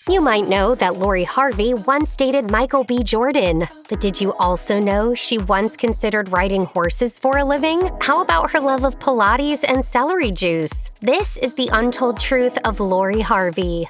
You might know that Lori Harvey once dated Michael B. Jordan, but did you also know she once considered riding horses for a living? How about her love of Pilates and celery juice? This is the untold truth of Lori Harvey.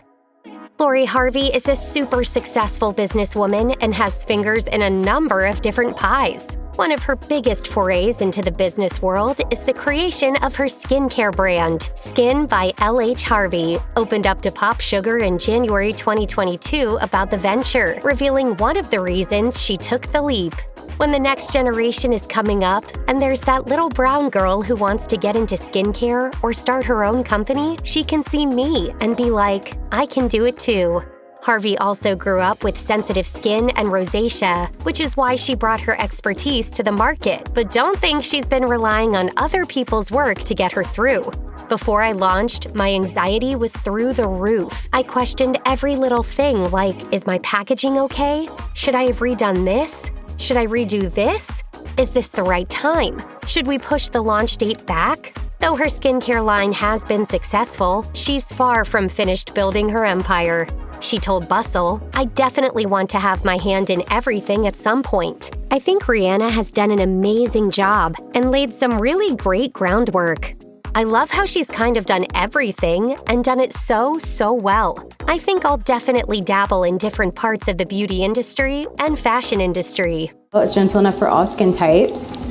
Lori Harvey is a super successful businesswoman and has fingers in a number of different pies. One of her biggest forays into the business world is the creation of her skincare brand, Skin by LH Harvey, opened up to Pop Sugar in January 2022 about the venture, revealing one of the reasons she took the leap. When the next generation is coming up, and there's that little brown girl who wants to get into skincare or start her own company, she can see me and be like, I can do it too. Harvey also grew up with sensitive skin and rosacea, which is why she brought her expertise to the market, but don't think she's been relying on other people's work to get her through. Before I launched, my anxiety was through the roof. I questioned every little thing like, is my packaging okay? Should I have redone this? Should I redo this? Is this the right time? Should we push the launch date back? Though her skincare line has been successful, she's far from finished building her empire. She told Bustle, I definitely want to have my hand in everything at some point. I think Rihanna has done an amazing job and laid some really great groundwork. I love how she's kind of done everything and done it so well. I think I'll definitely dabble in different parts of the beauty industry and fashion industry. It's gentle enough for all skin types,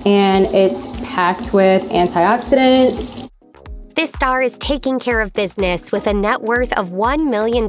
and it's packed with antioxidants. This star is taking care of business with a net worth of $1 million,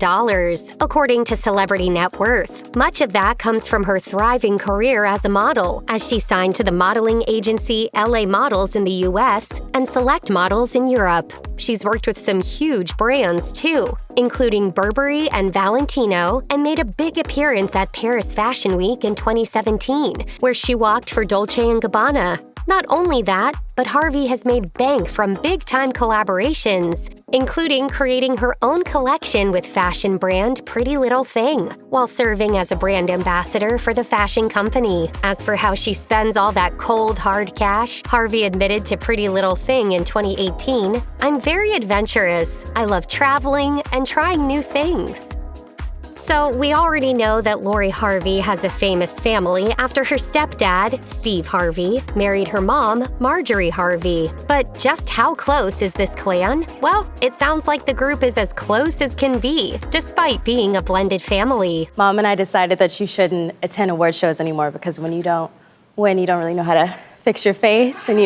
according to Celebrity Net Worth. Much of that comes from her thriving career as a model, as she signed to the modeling agency LA Models in the US and Select Models in Europe. She's worked with some huge brands, too, including Burberry and Valentino, and made a big appearance at Paris Fashion Week in 2017, where she walked for Dolce & Gabbana. Not only that, but Harvey has made bank from big-time collaborations, including creating her own collection with fashion brand Pretty Little Thing, while serving as a brand ambassador for the fashion company. As for how she spends all that cold, hard cash, Harvey admitted to Pretty Little Thing in 2018, I'm very adventurous. I love traveling and trying new things. So, we already know that Lori Harvey has a famous family after her stepdad, Steve Harvey, married her mom, Marjorie Harvey. But just how close is this clan? Well, it sounds like the group is as close as can be, despite being a blended family. Mom and I decided that you shouldn't attend award shows anymore because when you don't win, you don't really know how to fix your face and,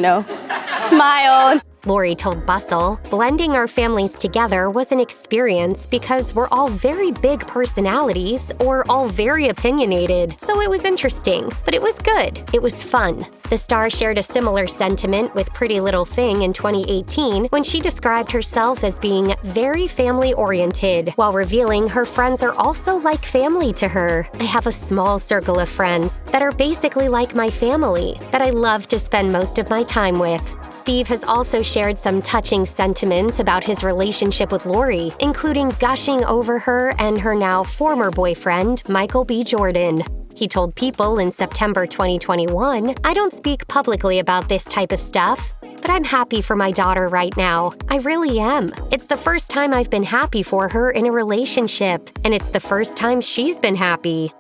smile. Lori told Bustle, blending our families together was an experience because we're all very big personalities or all very opinionated, so it was interesting, but it was good. It was fun. The star shared a similar sentiment with Pretty Little Thing in 2018 when she described herself as being very family-oriented, while revealing her friends are also like family to her. I have a small circle of friends that are basically like my family, that I love to spend most of my time with. Steve has also shared some touching sentiments about his relationship with Lori, including gushing over her and her now former boyfriend, Michael B. Jordan. He told People in September 2021, I don't speak publicly about this type of stuff, but I'm happy for my daughter right now. I really am. It's the first time I've been happy for her in a relationship, and it's the first time she's been happy.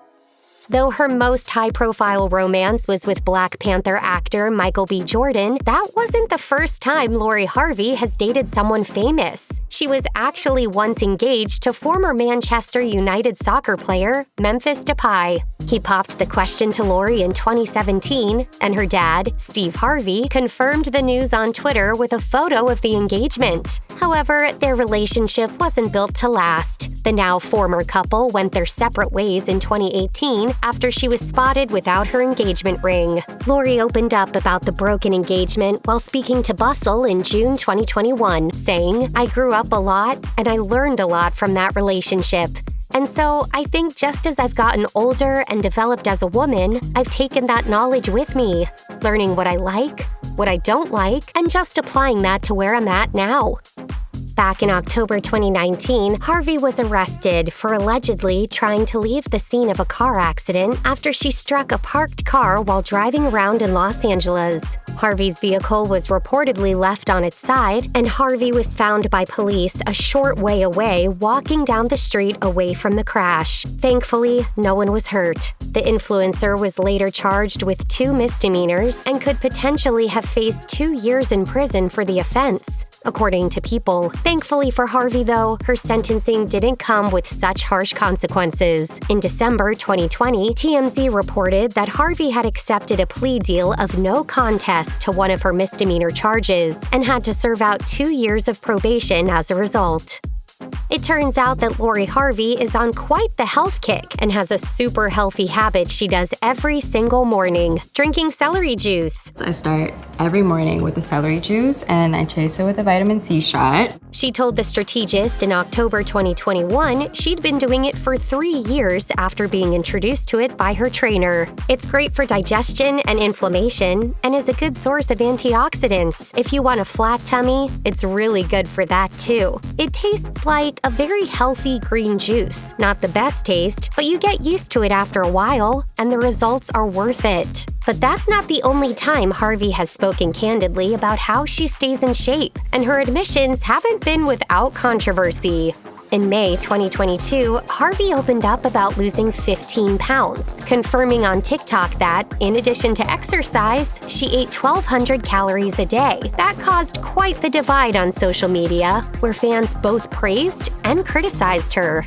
Though her most high-profile romance was with Black Panther actor Michael B. Jordan, that wasn't the first time Lori Harvey has dated someone famous. She was actually once engaged to former Manchester United soccer player Memphis Depay. He popped the question to Lori in 2017, and her dad, Steve Harvey, confirmed the news on Twitter with a photo of the engagement. However, their relationship wasn't built to last. The now former couple went their separate ways in 2018 after she was spotted without her engagement ring. Lori opened up about the broken engagement while speaking to Bustle in June 2021, saying, I grew up a lot and I learned a lot from that relationship. And so, I think just as I've gotten older and developed as a woman, I've taken that knowledge with me, learning what I like, what I don't like, and just applying that to where I'm at now. Back in October 2019, Harvey was arrested for allegedly trying to leave the scene of a car accident after she struck a parked car while driving around in Los Angeles. Harvey's vehicle was reportedly left on its side, and Harvey was found by police a short way away walking down the street away from the crash. Thankfully, no one was hurt. The influencer was later charged with 2 misdemeanors and could potentially have faced 2 years in prison for the offense, according to People. Thankfully for Harvey, though, her sentencing didn't come with such harsh consequences. In December 2020, TMZ reported that Harvey had accepted a plea deal of no contest to one of her misdemeanor charges and had to serve out 2 years of probation as a result. It turns out that Lori Harvey is on quite the health kick and has a super healthy habit she does every single morning, drinking celery juice. I start every morning with the celery juice and I chase it with a vitamin C shot. She told The Strategist in October 2021 she'd been doing it for 3 years after being introduced to it by her trainer. It's great for digestion and inflammation and is a good source of antioxidants. If you want a flat tummy, it's really good for that too. It tastes like a very healthy green juice. Not the best taste, but you get used to it after a while, and the results are worth it. But that's not the only time Harvey has spoken candidly about how she stays in shape, and her admissions haven't been without controversy. In May 2022, Harvey opened up about losing 15 pounds, confirming on TikTok that, in addition to exercise, she ate 1,200 calories a day. That caused quite the divide on social media, where fans both praised and criticized her.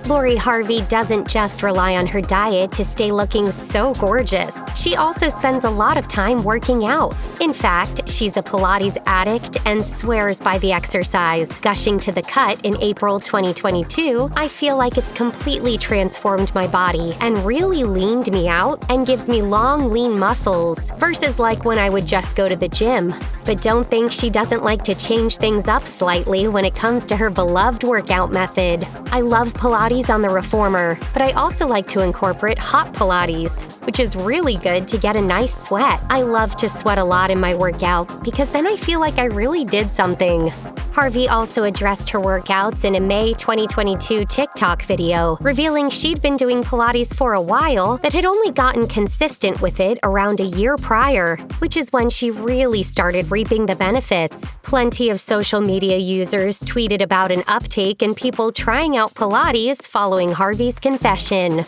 Lori Harvey doesn't just rely on her diet to stay looking so gorgeous. She also spends a lot of time working out. In fact, she's a Pilates addict and swears by the exercise. Gushing to The Cut in April 2022, "I feel like it's completely transformed my body and really leaned me out and gives me long, lean muscles, versus like when I would just go to the gym." But don't think she doesn't like to change things up slightly when it comes to her beloved workout method. "I love Pilates on the reformer, but I also like to incorporate hot Pilates, which is really good to get a nice sweat. I love to sweat a lot in my workout because then I feel like I really did something." Harvey also addressed her workouts in a May 2022 TikTok video, revealing she'd been doing Pilates for a while but had only gotten consistent with it around a year prior, which is when she really started reaping the benefits. Plenty of social media users tweeted about an uptake in people trying out Pilates following Harvey's confession.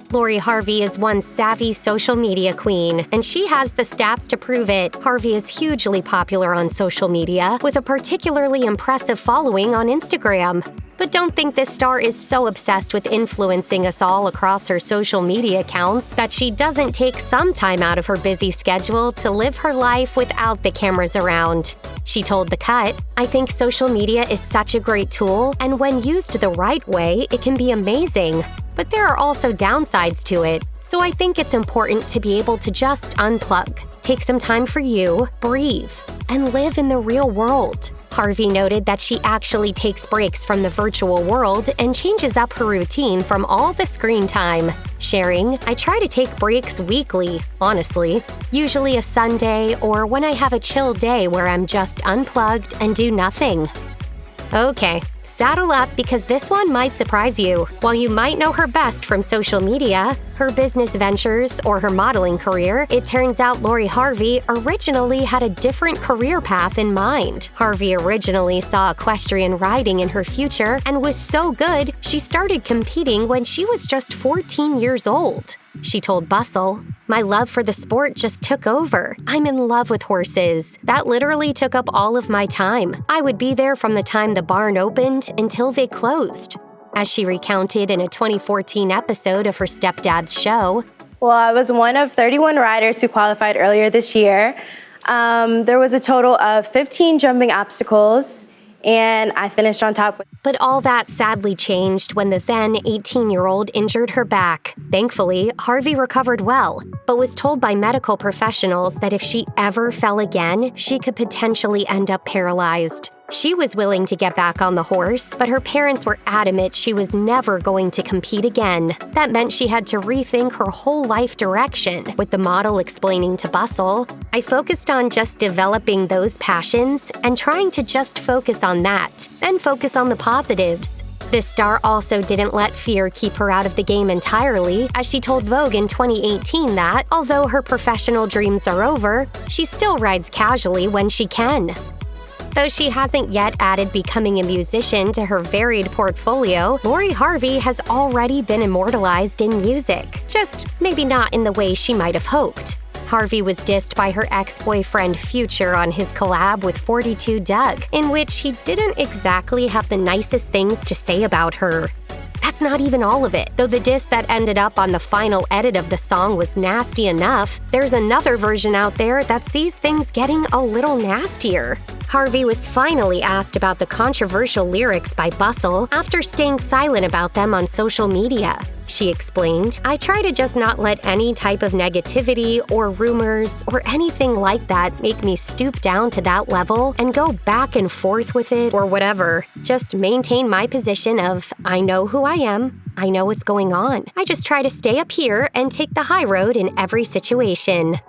Lori Harvey is one savvy social media queen, and she has the stats to prove it. Harvey is hugely popular on social media, with a particularly impressive following on Instagram. But don't think this star is so obsessed with influencing us all across her social media accounts that she doesn't take some time out of her busy schedule to live her life without the cameras around. She told The Cut, "I think social media is such a great tool, and when used the right way, it can be amazing. But there are also downsides to it, so I think it's important to be able to just unplug, take some time for you, breathe, and live in the real world." Harvey noted that she actually takes breaks from the virtual world and changes up her routine from all the screen time, sharing, "I try to take breaks weekly, honestly, usually a Sunday or when I have a chill day where I'm just unplugged and do nothing." Okay, saddle up because this one might surprise you. While you might know her best from social media, her business ventures, or her modeling career, it turns out Lori Harvey originally had a different career path in mind. Harvey originally saw equestrian riding in her future and was so good, she started competing when she was just 14 years old. She told Bustle, "My love for the sport just took over. I'm in love with horses. That literally took up all of my time. I would be there from the time the barn opened until they closed." As she recounted in a 2014 episode of her stepdad's show, Well, I was one of 31 riders who qualified earlier this year. There was a total of 15 jumping obstacles, and I finished on top. But all that sadly changed when the then 18-year-old injured her back. Thankfully, Harvey recovered well, but was told by medical professionals that if she ever fell again, she could potentially end up paralyzed. She was willing to get back on the horse, but her parents were adamant she was never going to compete again. That meant she had to rethink her whole life direction, with the model explaining to Bustle, "I focused on just developing those passions and trying to just focus on that, and focus on the positives." This star also didn't let fear keep her out of the game entirely, as she told Vogue in 2018 that, although her professional dreams are over, she still rides casually when she can. Though she hasn't yet added becoming a musician to her varied portfolio, Lori Harvey has already been immortalized in music, just maybe not in the way she might have hoped. Harvey was dissed by her ex-boyfriend Future on his collab with 42 Doug, in which he didn't exactly have the nicest things to say about her. That's not even all of it. Though the diss that ended up on the final edit of the song was nasty enough, there's another version out there that sees things getting a little nastier. Harvey was finally asked about the controversial lyrics by Bustle after staying silent about them on social media. She explained, "I try to just not let any type of negativity or rumors or anything like that make me stoop down to that level and go back and forth with it or whatever. Just maintain my position of, I know who I am, I know what's going on. I just try to stay up here and take the high road in every situation."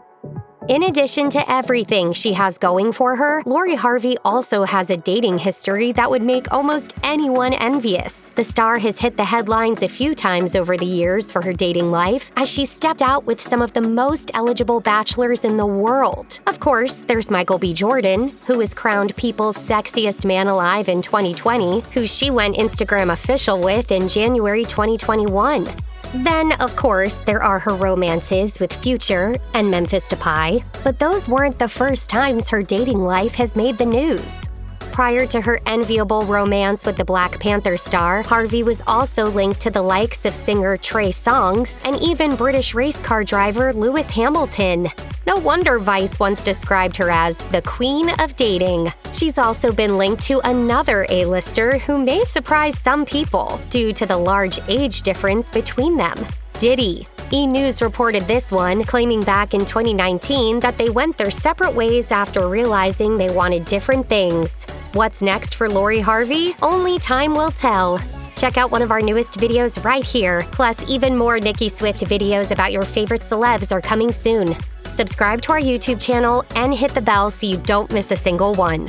In addition to everything she has going for her, Lori Harvey also has a dating history that would make almost anyone envious. The star has hit the headlines a few times over the years for her dating life, as she stepped out with some of the most eligible bachelors in the world. Of course, there's Michael B. Jordan, who was crowned People's Sexiest Man Alive in 2020, who she went Instagram official with in January 2021. Then, of course, there are her romances with Future and Memphis Depay, but those weren't the first times her dating life has made the news. Prior to her enviable romance with the Black Panther star, Harvey was also linked to the likes of singer Trey Songz and even British race car driver Lewis Hamilton. No wonder Vice once described her as the queen of dating. She's also been linked to another A-lister who may surprise some people due to the large age difference between them, Diddy. E! News reported this one, claiming back in 2019 that they went their separate ways after realizing they wanted different things. What's next for Lori Harvey? Only time will tell. Check out one of our newest videos right here. Plus, even more Nicki Swift videos about your favorite celebs are coming soon. Subscribe to our YouTube channel and hit the bell so you don't miss a single one.